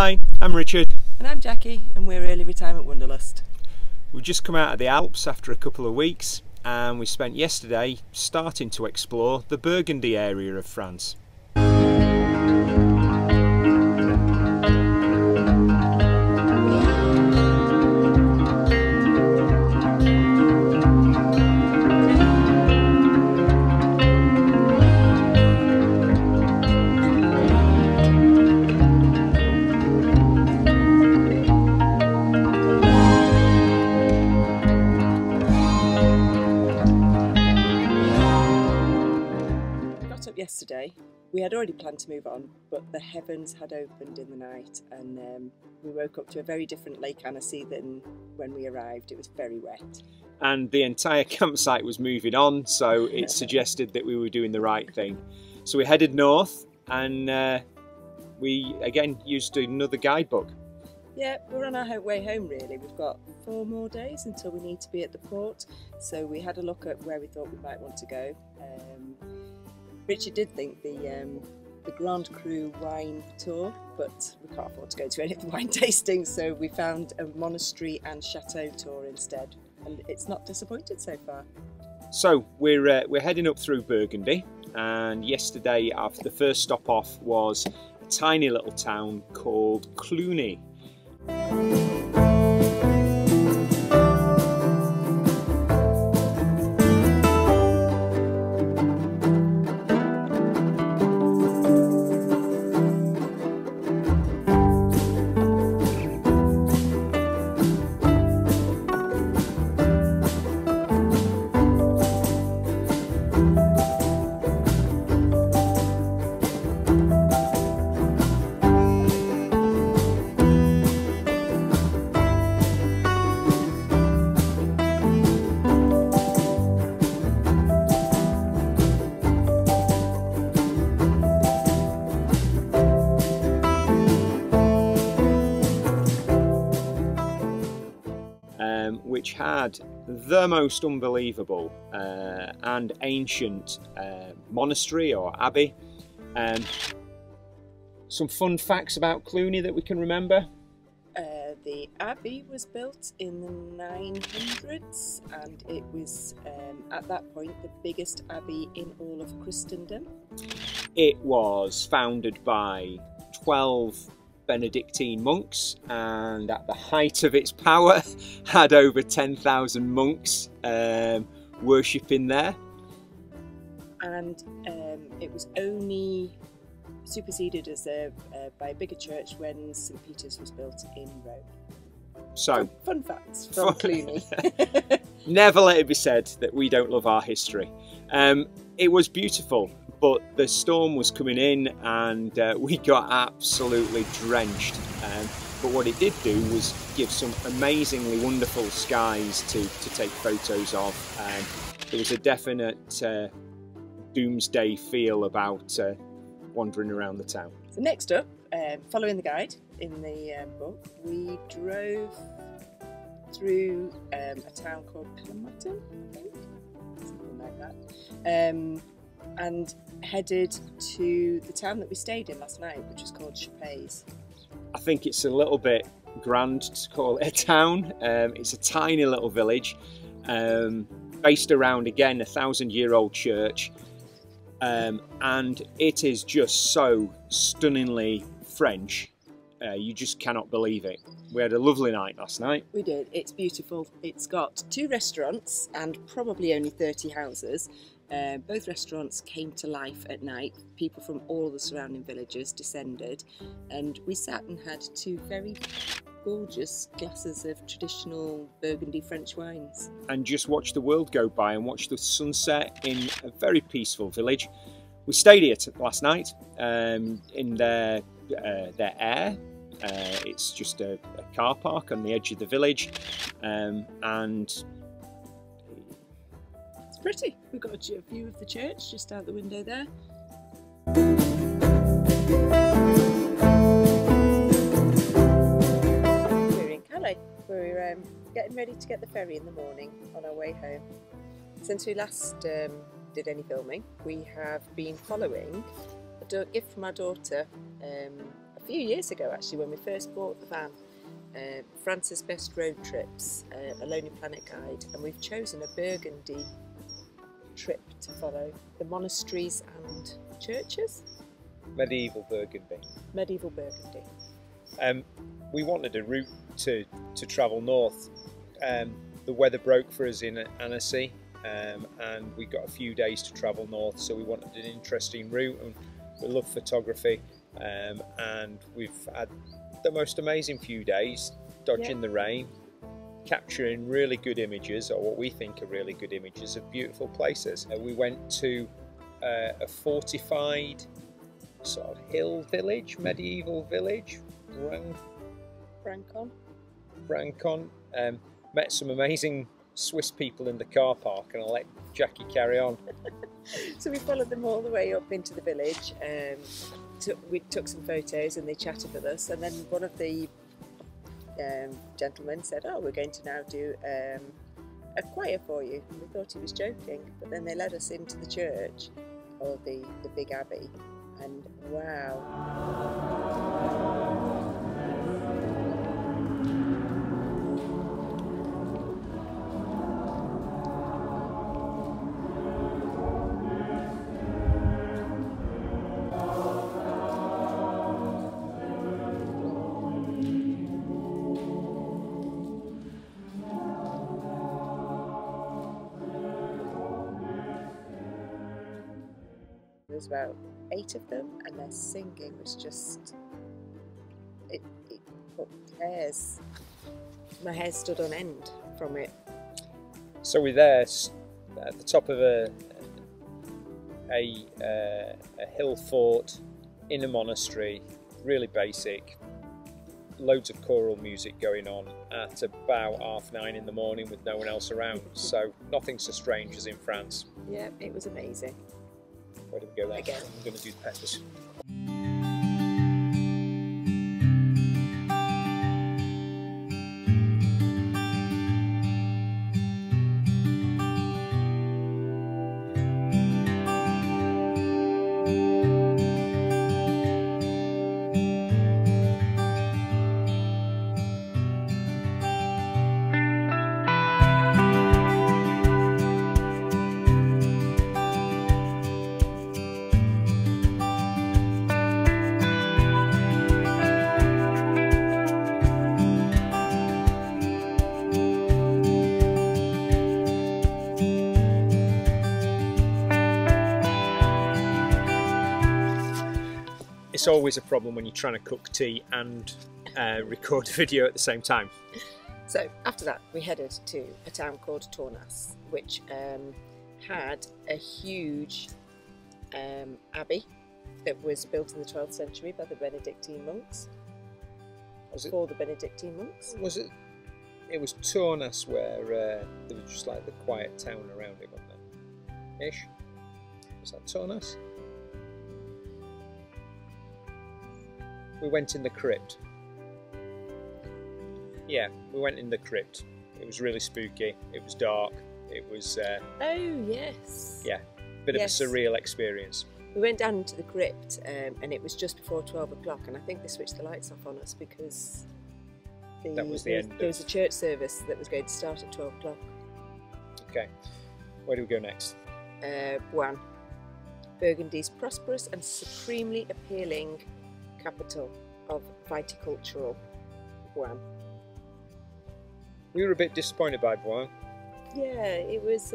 Hi, I'm Richard. And I'm Jackie, and we're Early Retirement Wanderlust. We've just come out of the Alps after a couple of weeks, and we spent yesterday starting to explore the Burgundy area of France. Yesterday, we had already planned to move on, but the heavens had opened in the night, and we woke up to a very different Lake Annecy than when we arrived. It was very wet. And the entire campsite was moving on, so it suggested that we were doing the right thing. So we headed north, and we again used another guidebook. Yeah, we're on our way home really. We've got 4 more days until we need to be at the port, so we had a look at where we thought we might want to go. Richard did think the Grand Cru wine tour, but we can't afford to go to any of the wine tastings, so we found a monastery and chateau tour instead, and it's not disappointed so far. So we're heading up through Burgundy, and yesterday the first stop off was a tiny little town called Cluny. Which had the most unbelievable and ancient monastery or abbey. Some fun facts about Cluny that we can remember. The abbey was built in the 900s, and it was at that point the biggest abbey in all of Christendom. It was founded by 12 Benedictine monks, and at the height of its power had over 10,000 monks worshipping there. And it was only superseded as by a bigger church when St. Peter's was built in Rome. So fun facts from Cluny. Never let it be said that we don't love our history. It was beautiful, but the storm was coming in, and we got absolutely drenched. But what it did do was give some amazingly wonderful skies to take photos of. There was a definite doomsday feel about wandering around the town. So next up, following the guide in the book, we drove through a town called Palmatin, I think, something like that. And headed to the town that we stayed in last night, which was called Chapez. I think it's a little bit grand to call it a town. It's a tiny little village based around, again, a 1,000-year-old church, and it is just so stunningly French. You just cannot believe it. We had a lovely night last night. We did. It's beautiful. It's got 2 restaurants and probably only 30 houses. Both restaurants came to life at night. People from all the surrounding villages descended, and we sat and had 2 very gorgeous glasses of traditional Burgundy French wines. And just watched the world go by and watch the sunset in a very peaceful village. We stayed here last night in their air. It's just a car park on the edge of the village, and it's pretty. We've got a view of the church just out the window there. We're in Calais. We're getting ready to get the ferry in the morning on our way home. Since we last did any filming, we have been following a gift from our daughter, a few years ago actually, when we first bought the van. France's Best Road Trips, a Lonely Planet guide, and we've chosen a Burgundy trip to follow the monasteries and churches. Medieval Burgundy. Medieval Burgundy. We wanted a route to travel north. The weather broke for us in Annecy, and we got a few days to travel north, so we wanted an interesting route, and we love photography, and we've had the most amazing few days, dodging the rain, capturing really good images, or what we think are really good images of beautiful places. We went to a fortified sort of hill village, medieval village, Francofrancon. Met some amazing Swiss people in the car park, and I'll let Jackie carry on. So we followed them all the way up into the village. We took some photos and they chatted with us, and then one of the gentlemen said, "Oh, we're going to now do a choir for you." And we thought he was joking, but then they led us into the church, or the big abbey, and wow. There's about 8 of them, and their singing was just, it put hairs, my hair stood on end from it. So we're there at the top of a hill fort in a monastery, really basic, loads of choral music going on at about 9:30 in the morning with no one else around, so nothing so strange as in France. Yeah, it was amazing. Where do we go next? Again. I'm going to do the peppers. It's always a problem when you're trying to cook tea and record a video at the same time. So after that we headed to a town called Tornas, which had a huge abbey that was built in the 12th century by the Benedictine monks. For the Benedictine monks. Was it? It was Tornas where there was just like the quiet town around it, wasn't there? Ish. Was that Tornas? We went in the crypt. Yeah, we went in the crypt. It was really spooky. It was dark. It was. Oh yes. Yeah, bit of a surreal experience. We went down into the crypt, and it was just before 12 o'clock, and I think they switched the lights off on us because that was the end. There was a church service that was going to start at 12 o'clock. Okay, where do we go next? Buin, Burgundy's prosperous and supremely appealing capital of viticultural Buin. We were a bit disappointed by Buin. Yeah, it was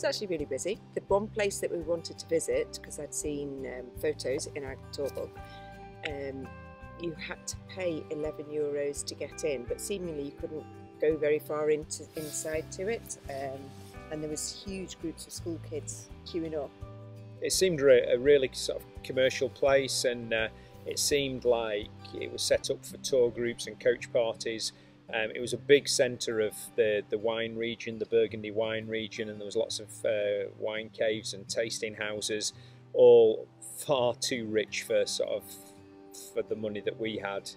actually really busy. The one place that we wanted to visit, because I'd seen photos in our tour book, you had to pay €11 to get in, but seemingly you couldn't go very far inside to it, and there was huge groups of school kids queuing up. It seemed a really sort of commercial place, and it seemed like it was set up for tour groups and coach parties. It was a big centre of the wine region, the Burgundy wine region, and there was lots of wine caves and tasting houses, all far too rich for the money that we had.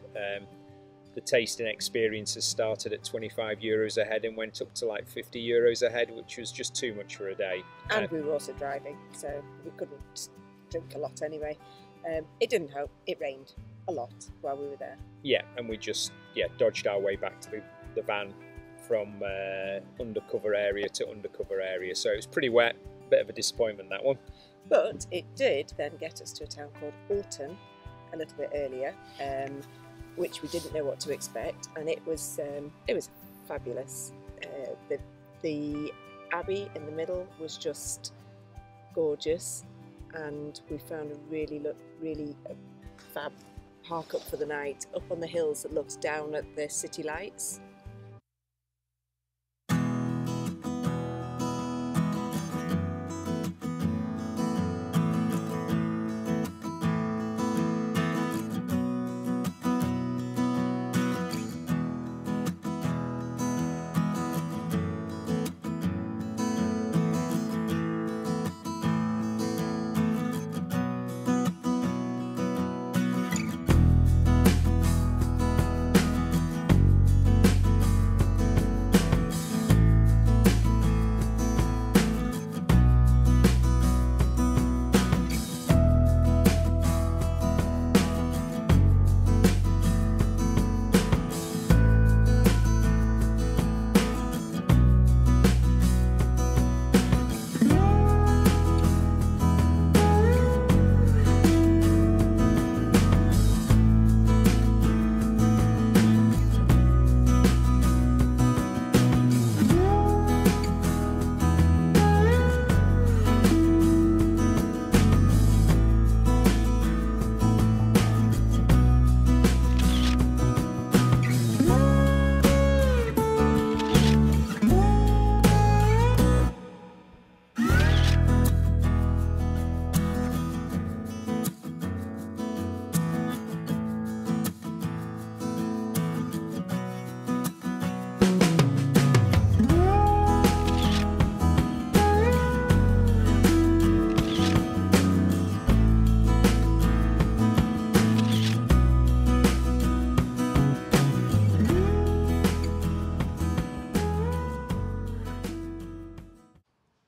The tasting experiences started at €25 a head and went up to like €50 a head, which was just too much for a day. And we were also driving, so we couldn't drink a lot anyway. It didn't help, it rained. a lot while we were there. Yeah, and we just dodged our way back to the van from undercover area to undercover area. So it was pretty wet, bit of a disappointment, that one. But it did then get us to a town called Alton a little bit earlier, which we didn't know what to expect, and it was fabulous. The abbey in the middle was just gorgeous, and we found a really fab park up for the night up on the hills that looks down at the city lights.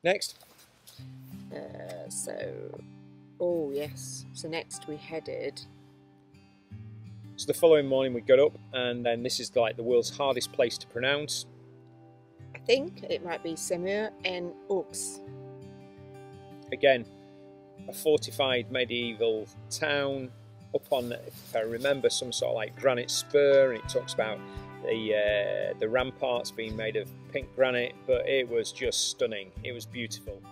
Next. So next we headed. So the following morning we got up, and then this is like the world's hardest place to pronounce. I think it might be Semur en Aux. Again, a fortified medieval town up on, if I remember, some sort of like granite spur, and it talks about the ramparts being made of pink granite, but it was just stunning. It was beautiful.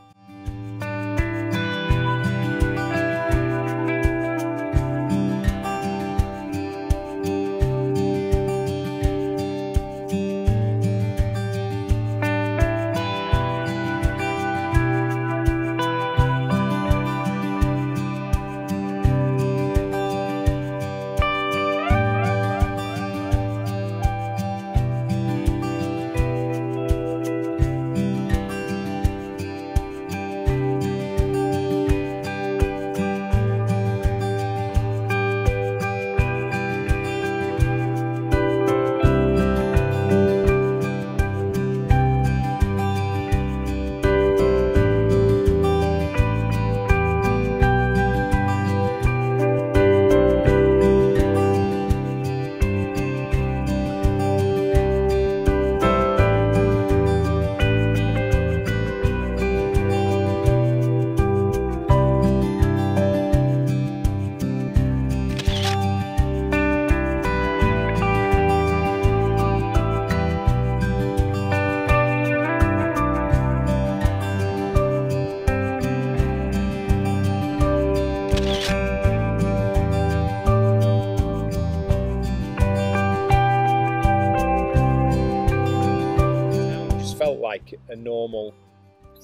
Like a normal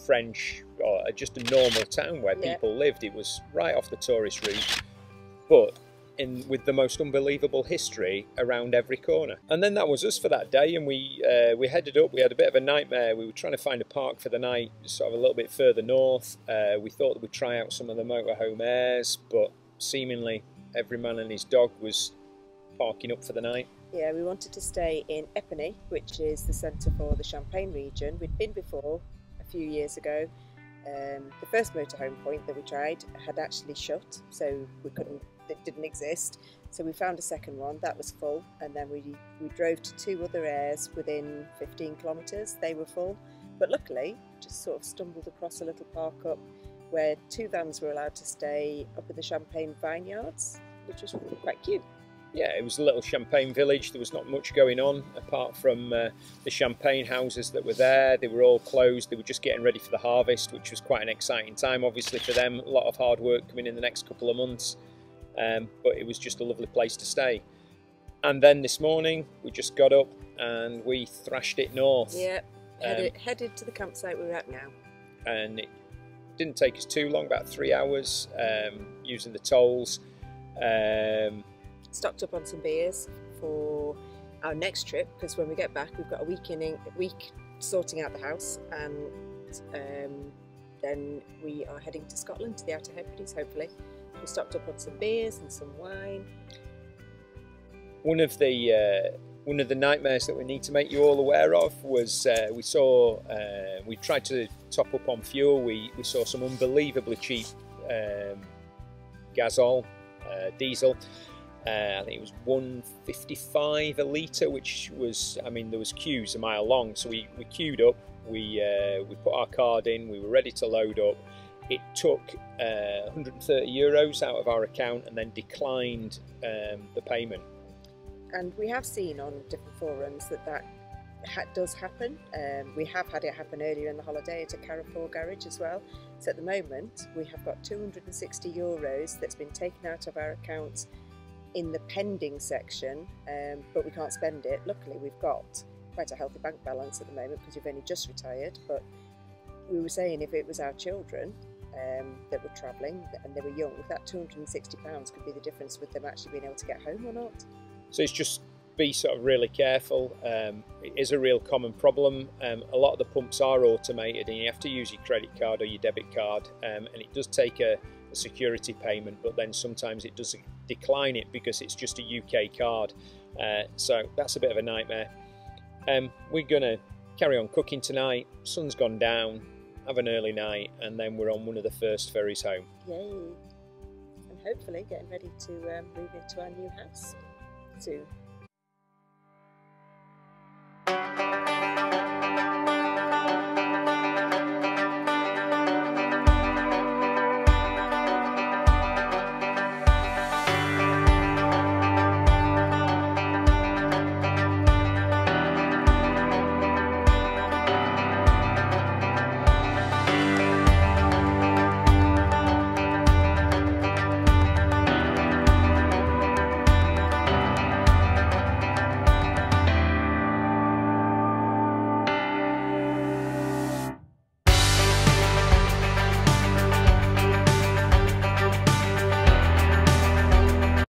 French, or just a normal town where people lived. It was right off the tourist route, but with the most unbelievable history around every corner. And then that was us for that day, and we headed up. We had a bit of a nightmare. We were trying to find a park for the night, sort of a little bit further north. We thought that we'd try out some of the motorhome airs, but seemingly every man and his dog was parking up for the night. Yeah, we wanted to stay in Epernay, which is the centre for the Champagne region. We'd been before a few years ago. The first motorhome point that we tried had actually shut, so it didn't exist. So we found a second one that was full, and then we drove to 2 other airs within 15 kilometres. They were full, but luckily just sort of stumbled across a little park up where 2 vans were allowed to stay up in the Champagne vineyards, which was quite cute. Yeah, it was a little champagne village. There was not much going on apart from the champagne houses that were there. They were all closed. They were just getting ready for the harvest, which was quite an exciting time, obviously, for them. A lot of hard work coming in the next couple of months, but it was just a lovely place to stay. And then this morning, we just got up and we thrashed it north. Yeah, headed to the campsite we're at now. And it didn't take us too long, about 3 hours, using the tolls. Stocked up on some beers for our next trip, because when we get back we've got a week sorting out the house, and then we are heading to Scotland, to the Outer Hebrides, hopefully. We stocked up on some beers and some wine. One of the nightmares that we need to make you all aware of was we tried to top up on fuel. We saw some unbelievably cheap gasol, diesel. I think it was $1.55 a litre, which was, I mean, there was queues a mile long. So we queued up, we put our card in, we were ready to load up. It took €130 out of our account and then declined the payment. And we have seen on different forums that does happen. We have had it happen earlier in the holiday at a Carrefour garage as well. So at the moment we have got €260 that's been taken out of our account in the pending section, but we can't spend it. Luckily we've got quite a healthy bank balance at the moment because we've only just retired, but we were saying if it was our children that were travelling and they were young, that £260 could be the difference with them actually being able to get home or not. So it's just be sort of really careful. It is a real common problem. A lot of the pumps are automated and you have to use your credit card or your debit card, and it does take a security payment, but then sometimes it does decline it because it's just a UK card. So that's a bit of a nightmare. We're gonna carry on cooking tonight. Sun's gone down, have an early night, and then we're on one of the first ferries home. Yay! And hopefully getting ready to move into our new house soon.